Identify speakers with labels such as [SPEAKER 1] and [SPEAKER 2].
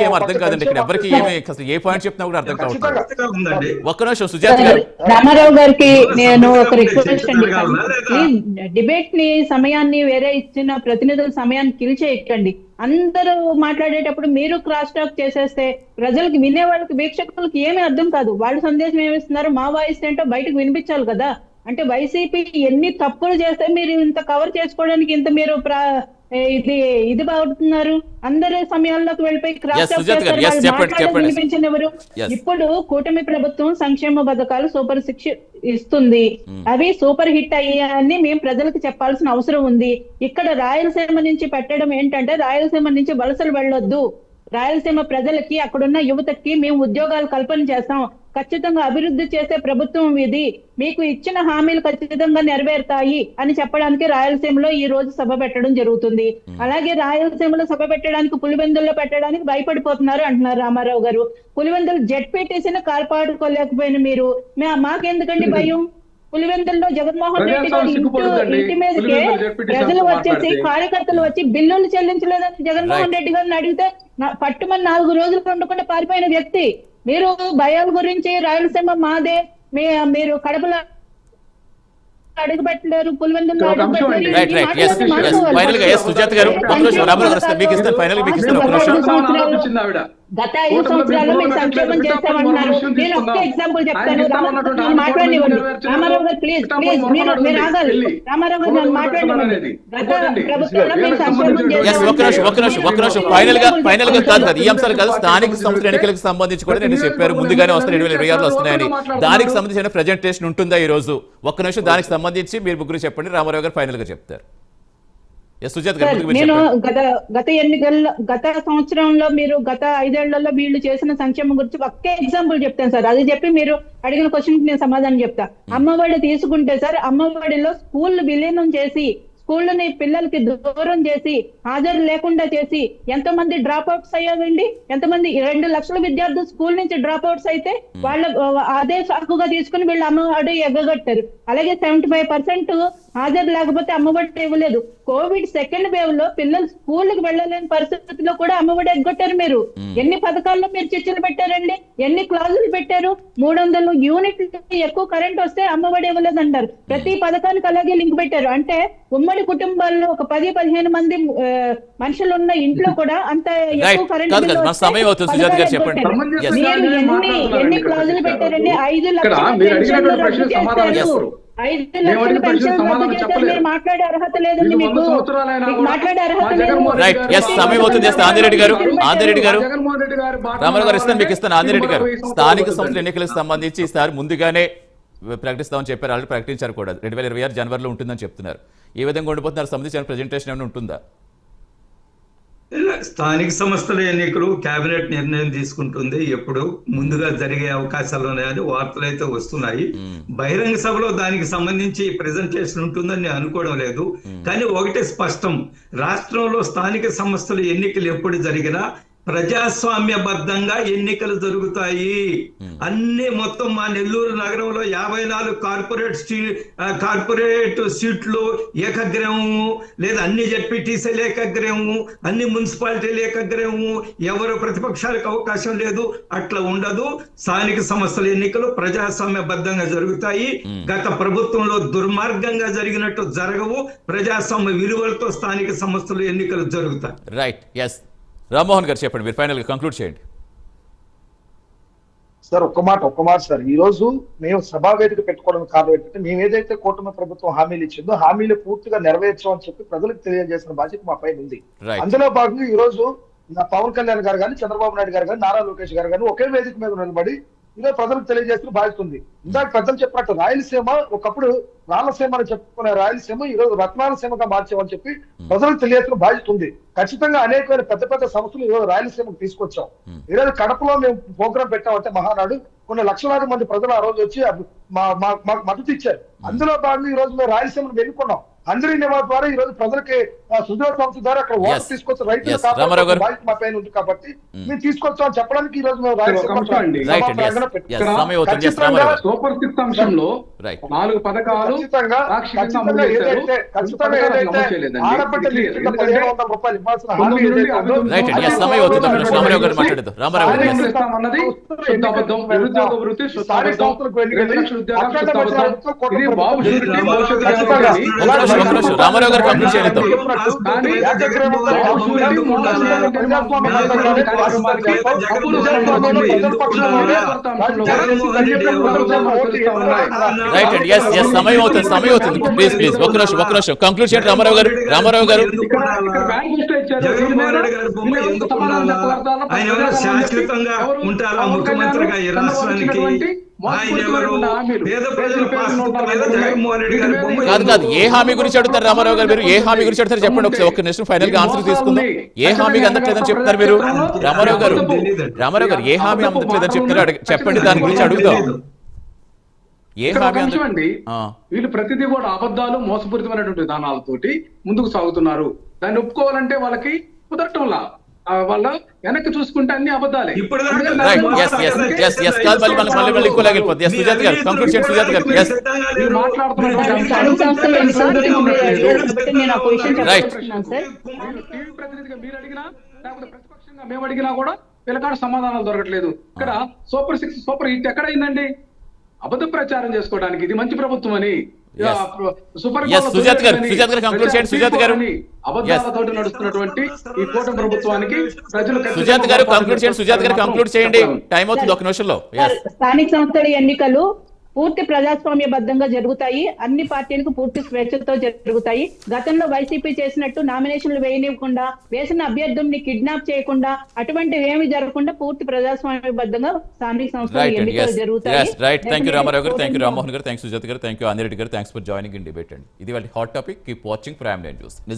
[SPEAKER 1] ఏం అర్థం కాదండి ఇక్కడ ఎవరికి ఏమి అసలు ఏ పాయింట్ చెప్తున్నా కూడా అర్థం కావట్లేదు. ఒక్క నిమిషం సుజాత గారు.
[SPEAKER 2] రామారావు గారికి నేను ఒక రిక్వెస్ట్ అండి, ప్లీజ్ డిబేట్ ని సమయాన్ని వేరే ఇచ్చిన ప్రతినిధుల సమయాన్ని కిల్ చేయకండి. అందరూ మాట్లాడేటప్పుడు మీరు క్రాస్ టాక్ చేసేస్తే ప్రజలకు, వినే వాళ్ళకి, వీక్షకులకి ఏమీ అర్థం కాదు. వాళ్ళు సందేశం ఏమిస్తున్నారు, మా వాయిస్ ఏంటో బయటకు వినిపించాలి కదా. అంటే వైసీపీ ఎన్ని తప్పులు చేస్తే మీరు ఇంత కవర్ చేసుకోవడానికి ఇంత మీరు ఇది బాగుతున్నారు. అందరి సమయాల్లోకి వెళ్ళిపోయి క్రాస్ వినిపించినెవరు? ఇప్పుడు కూటమి ప్రభుత్వం సంక్షేమ పథకాలు సూపర్ శిక్ష ఇస్తుంది, అవి సూపర్ హిట్ అయ్యాయని మేము ప్రజలకు చెప్పాల్సిన అవసరం ఉంది. ఇక్కడ రాయలసీమ నుంచి పెట్టడం ఏంటంటే, రాయలసీమ నుంచి వలసలు వెళ్ళొద్దు, రాయలసీమ ప్రజలకి, అక్కడున్న యువతకి మేము ఉద్యోగాలు కల్పన చేస్తాం, ఖచ్చితంగా అభివృద్ధి చేసే ప్రభుత్వం ఇది, మీకు ఇచ్చిన హామీలు ఖచ్చితంగా నెరవేరుతాయి అని చెప్పడానికి రాయలసీమలో ఈ రోజు సభ పెట్టడం జరుగుతుంది. అలాగే రాయలసీమలో సభ పెట్టడానికి, పులివెందుల్లో పెట్టడానికి భయపడిపోతున్నారు అంటున్నారు రామారావు గారు. పులివెందులు జెడ్పీటీసీని కాపాడుకోలేకపోయిన మీరు మాకెందుకండి భయం? పులివెందుల్లో జగన్మోహన్ రెడ్డి గారు ఇంటి మీదకే ప్రజలు వచ్చేసి, కార్యకర్తలు వచ్చి బిల్లులు చెల్లించలేదని జగన్మోహన్ రెడ్డి గారిని అడిగితే పట్టుమని 4 రోజులు ఉండకుండా పారిపోయిన వ్యక్తి. మీరు భయాల గురించి రాయలసీమ మాదే, మీరు కడపలో అడుగుపెట్టలేరు, పులివెందుల్లో గత 5 సంవత్సరాలు మీకు సంక్షేమం చేస్తామన్నారు. నేను ఒక్క ఎగ్జాంపుల్ చెప్తాను, మాట్లాడివ్వండి రామారావు గారు, ప్లీజ్ ప్లీజ్ మీరు ఆగాలి. రామారావు గారు నన్ను మాట్లాడివ్వండి. గత ప్రభుత్వంలో మీరు సంక్షేమం
[SPEAKER 1] ఫైనల్ గా కాదు ఈ అంశాలు కాదు, స్థానిక సంస్థల ఎన్నికలకు సంబంధించి కూడా నేను చెప్పారు ముందుగానే వస్తాయి 2026 వస్తున్నాయని. దానికి సంబంధించిన ప్రెజెంటేషన్ ఉంటుందా ఈ రోజు? ఒక్క నిమిషం దానికి సంబంధించి మీరు ముగ్గురు చెప్పండి, రామారావు గారు ఫైనల్ గా చెప్తారు.
[SPEAKER 2] నేను గత సంవత్సరంలో మీరు గత 5 ఏళ్లలో వీళ్ళు చేసిన సంక్షేమం గురించి ఒకే ఎగ్జాంపుల్ చెప్తాను సార్. అది చెప్పి మీరు అడిగిన క్వశ్చన్ కి నేను సమాధానం చెప్తా. అమ్మఒడి తీసుకుంటే సార్, అమ్మఒడిలో స్కూల్ విలీనం చేసి, స్కూళ్ళని పిల్లలకి దూరం చేసి, హాజరు లేకుండా చేసి ఎంతో మంది డ్రాప్ అవుట్స్ అయ్యారండి. ఎంతమంది 2 లక్షల విద్యార్థులు స్కూల్ నుంచి డ్రాప్ అవుట్స్ అయితే వాళ్ళ అదే సాకుగా తీసుకుని వీళ్ళు అమ్మఒడి ఎగ్గగొట్టారు. అలాగే 75% హాజరు లేకపోతే అమ్మఒడి ఇవ్వలేదు. కోవిడ్ సెకండ్ వేవ్ లో పిల్లలు స్కూల్కి వెళ్ళలేని పరిస్థితిలో కూడా అమ్మఒడి ఎగ్గొట్టారు. మీరు ఎన్ని పథకాల్లో మీరు చర్చలు పెట్టారండి, ఎన్ని క్లాజులు పెట్టారు? 300 యూనిట్లు ఎక్కువ కరెంట్ వస్తే అమ్మఒడి ఇవ్వలేదు అంటారు. ప్రతి పథకానికి అలాగే లింక్ పెట్టారు. అంటే ఉమ్మడి కుటుంబాల్లో ఒక 10-15 మంది మనుషులు ఉన్న ఇంట్లో కూడా అంత ఎక్కువ కరెంట్ ఎన్ని క్లాజులు పెట్టారండి? 5 లక్షల మాట్లాడే అర్హత లేదండి మీకు, మాట్లాడే అర్హత లేదు.
[SPEAKER 1] ఆందిరెడ్డి గారు రామారావు గారు ఇస్తాను, మీకు ఇస్తాను. ఆందిరెడ్డి గారు, స్థానిక సంస్థల ఎన్నికలకు సంబంధించి ఈసారి ముందుగానే ప్రకటిస్తామని చెప్పారు, ఆల్రెడీ ప్రకటించారు కూడా. 2026 జనవరిలో ఉంటుందని చెప్తున్నారు. ఏ విధంగా ఉండిపోతున్నారు? సంబంధించిన ప్రెజెంటేషన్ ఏమైనా ఉంటుందా?
[SPEAKER 3] స్థానిక సంస్థల ఎన్నికలు కేబినెట్ నిర్ణయం తీసుకుంటుంది, ఎప్పుడు ముందుగా జరిగే అవకాశాలు ఉన్నాయని వార్తలు అయితే వస్తున్నాయి. బహిరంగ సభలో దానికి సంబంధించి ప్రెజెంటేషన్ ఉంటుందని నేను అనుకోవడం లేదు. కానీ ఒకటే స్పష్టం, రాష్ట్రంలో స్థానిక సంస్థల ఎన్నికలు ఎప్పుడు జరిగినా ప్రజాస్వామ్యబద్ధంగా ఎన్నికలు జరుగుతాయి. అన్ని మొత్తం మా నెల్లూరు నగరంలో 54 కార్పొరేట్ సీట్లు ఏకగ్రీవము, లేదా అన్ని జెడ్పీటీసీలు ఏకగ్రీవము, అన్ని మున్సిపాలిటీలు ఏకగ్రీవము, ఎవరు ప్రతిపక్షాలకు అవకాశం లేదు. అట్లా ఉండదు. స్థానిక సంస్థల ఎన్నికలు ప్రజాస్వామ్యబద్ధంగా జరుగుతాయి. గత ప్రభుత్వంలో దుర్మార్గంగా జరిగినట్టు జరగవు. ప్రజాస్వామ్య విలువలతో స్థానిక సంస్థలు ఎన్నికలు జరుగుతాయి.
[SPEAKER 1] రైట్, ఎస్ రామ్మోహన్ గారు చెప్పండి, మీరు ఫైనల్ గా కంక్లూడ్ చేయండి
[SPEAKER 4] సార్. ఒక్క మాట సార్. ఈ రోజు మేము సభా వేదిక పెట్టుకోవడానికి కారణం ఏంటంటే, మేము ఏదైతే కూటమి ప్రభుత్వం హామీలు ఇచ్చిందో హామీలు పూర్తిగా నెరవేర్చామని చెప్పి ప్రజలకు తెలియజేసిన బాధ్యత మా పైన ఉంది. అందులో భాగంగా ఈ రోజు పవన్ కళ్యాణ్ గారు కానీ, చంద్రబాబు నాయుడు గారు కానీ, నారా లోకేష్ గారు కానీ ఒకే వేదిక మీద నిలబడి ఈరోజు ప్రజలకు తెలియజేస్తున్న బాధ్యత ఉంది. ఇందాక పెద్దలు చెప్పినట్టు రాయలసీమ ఒకప్పుడు రాయలసీమ అని చెప్పుకునే రాయలసీమ ఈ రోజు రత్నాలసీమగా మార్చామని చెప్పి ప్రజలకు తెలియజేస్తున్న బాధ్యత ఉంది. ఖచ్చితంగా అనేకమైన పెద్ద సంస్థలు ఈ రోజు రాయలసీమకు తీసుకొచ్చాం. ఈ రోజు కడపలో మేము ప్రోగ్రాం పెట్టామంటే మహానాడు కొన్ని లక్షలాది మంది ప్రజలు ఆ రోజు వచ్చి మాకు మద్దతు ఇచ్చారు. అందులో భాగంగా ఈ రోజు మేము రాయలసీమను ఎన్నుకున్నాం. అందరి నివాస ద్వారా ఈ రోజు ప్రజలకి సుజల సంస్థ ద్వారా అక్కడ ఓటర్
[SPEAKER 1] Yes.
[SPEAKER 4] తీసుకొచ్చి రైతులు
[SPEAKER 1] Yes. రామారావు గారు.
[SPEAKER 4] బాధ్యత మా పైన ఉంది కాబట్టి మేము తీసుకొచ్చామని చెప్పడానికి ఈ రోజు మేము
[SPEAKER 5] ఒక నిమిషం అండి.
[SPEAKER 1] రైట్ అండి
[SPEAKER 4] ప్రాంగణం
[SPEAKER 1] yes సమయం అవుతుంది yes
[SPEAKER 4] ఖచ్చితంగా
[SPEAKER 1] రామారావు గారు
[SPEAKER 5] సూపర్ సిక్స్ అంశంలో
[SPEAKER 1] రైట్
[SPEAKER 5] 4 పథకాలు
[SPEAKER 4] ఖచ్చితంగా
[SPEAKER 5] పాక్షికంగా అమలు చేశారు.
[SPEAKER 4] ఖచ్చితంగా
[SPEAKER 5] పథకాలు
[SPEAKER 4] ఏదైతే
[SPEAKER 5] అమలు చేయలేదండి.
[SPEAKER 4] ఆడబిడ్డలు
[SPEAKER 5] Clear.
[SPEAKER 4] ఇచ్చిన
[SPEAKER 5] ఎందుకంటే
[SPEAKER 4] 1700 రూపాయలు ఇవ్వాల్సిన హామీ
[SPEAKER 5] 9 నుండి
[SPEAKER 4] ఏదైతే ఉందో,
[SPEAKER 1] రైట్ అండి yes
[SPEAKER 5] అభివృద్ధి
[SPEAKER 1] సమయం అవుతుంది
[SPEAKER 5] అభివృద్ధి
[SPEAKER 1] రామారావు గారు మాట్లాడదు రామారావు గారు yes
[SPEAKER 5] స్థానికులు ఇస్తామన్నది శుద్ధ అబద్ధం. నిరుద్యోగ వృత్తి శుద్ధ
[SPEAKER 4] స్థానిక
[SPEAKER 5] అబద్ధం.
[SPEAKER 4] సంస్థలకు వెళ్ళి
[SPEAKER 5] 2 లక్షల ఉద్యోగాలు
[SPEAKER 4] అఖండ
[SPEAKER 5] శుద్ధ అబద్ధం.
[SPEAKER 4] మెజారిటీతో కోట్ల
[SPEAKER 5] ఇది
[SPEAKER 4] ప్రభుత్వం
[SPEAKER 5] బాబు షూరిటీ భవిష్యత్తు
[SPEAKER 4] ఖచ్చితంగా.
[SPEAKER 5] గ్యారెంటీ.
[SPEAKER 1] ఒక నిమిషం రామారావు గారు కంప్లీట్ చేయలేదు
[SPEAKER 5] కానీ
[SPEAKER 1] రైట్ అండి ఎస్ ఎస్ సమయం అవుతుంది ప్లీజ్ ఒక్క నిమిషం కంక్లూడ్ చేయండి రామారావు గారు
[SPEAKER 3] జగన్మోహన్ రెడ్డి గారి బొమ్మ ఎందుకు ఉండాలా? ఆయన ఎవరు శాశ్వతంగా ఉంటారా ముఖ్యమంత్రిగా ఈ రాష్ట్రానికి? ఆయన ఎవరు? పేద ప్రజల పాస్బుక్ మీద జగన్మోహన్ రెడ్డి గారి బొమ్మ
[SPEAKER 1] కాదు ఏ హామీ గురించి అడుగుతారు రామారావు గారు మీరు ఏ హామీ గురించి అడుగుతారు చెప్పండి ఒకసారి ఒక్క నిమిషం ఫైనల్ గా ఆన్సర్ తీసుకుందాం ఏ హామీకి అందట్లేదని చెప్తారు మీరు రామారావు గారు ఏ హామీ అందట్లేదని చెప్తారు చెప్పండి దాని గురించి అడుగుదాం ఏ హామీ
[SPEAKER 5] అండి వీళ్ళు ప్రతిదీ కూడా అబద్ధాలు మోసపూరితమైనటువంటి విధానాలతోటి ముందుకు సాగుతున్నారు. దాన్ని ఒప్పుకోవాలంటే వాళ్ళకి కుదరటంలా వాళ్ళ వెనక్కి చూసుకుంటే అన్ని అబద్ధాలే.
[SPEAKER 3] ఇప్పుడు
[SPEAKER 1] సుజాత్ గారు కంక్లూడ్ చేయండి సుజాత్ గారు ఎస్
[SPEAKER 5] మీరు మాట్లాడుతున్నటువంటి
[SPEAKER 2] స్థానిక సంస్థల ఎన్నికల గురించి మీరు చెప్తే నేను ఆ పొజిషన్ చెప్పాలనుకుంటున్నాను సార్.
[SPEAKER 5] టీవీ ప్రతినిధిగా మీరు అడిగినా లేకపోతే ప్రతిపక్షంగా మేము అడిగినా కూడా వీళ్ళకాడ సమాధానాలు దొరకట్లేదు. ఇక్కడ సూపర్ 6 సూపర్ హిట్ ఎక్కడ అయిందండి? అబద్ధ ప్రచారం చేసుకోవడానికి ఇది మంచి ప్రభుత్వం అని
[SPEAKER 1] సుజాత్ గారు కంక్లూడ్ చేయండి సుజాత్ గారు
[SPEAKER 5] అబద్ధాలతో నడుస్తున్నటువంటి ఈ కూటమి ప్రభుత్వానికి ప్రజలు
[SPEAKER 1] సుజాత్ గారు కంక్లూడ్ చేయండి టైం అవుతుంది ఒక నిమిషంలో
[SPEAKER 2] స్థానిక సంస్థల ఎన్నికలు పూర్తి ప్రజాస్వామ్యబద్ధంగా జరుగుతాయి. అన్ని పార్టీలకు పూర్తి స్వేచ్ఛతో జరుగుతాయి. గతంలో వైసీపీ చేసినట్టు నామినేషన్లు వేయనివ్వకుండా వేసిన అభ్యర్థుల్ని కిడ్నాప్ చేయకుండా అటువంటివి ఏమి జరగకుండా పూర్తి ప్రజాస్వామ్యబద్ధంగా స్థానిక సంస్థల ఎన్నికలు జరుగుతాయి.
[SPEAKER 1] రైట్ థ్యాంక్ యూ రామారావు గారు థ్యాంక్ యూ రామ్మోహన్ గారు థ్యాంక్ సుజాత్ గారు థ్యాంక్ యూ ఆంధ్రెడ్డి గారు thanks for joining in debate అండి ఇది వాళ్ళ hot topic keep watching prime 9 news.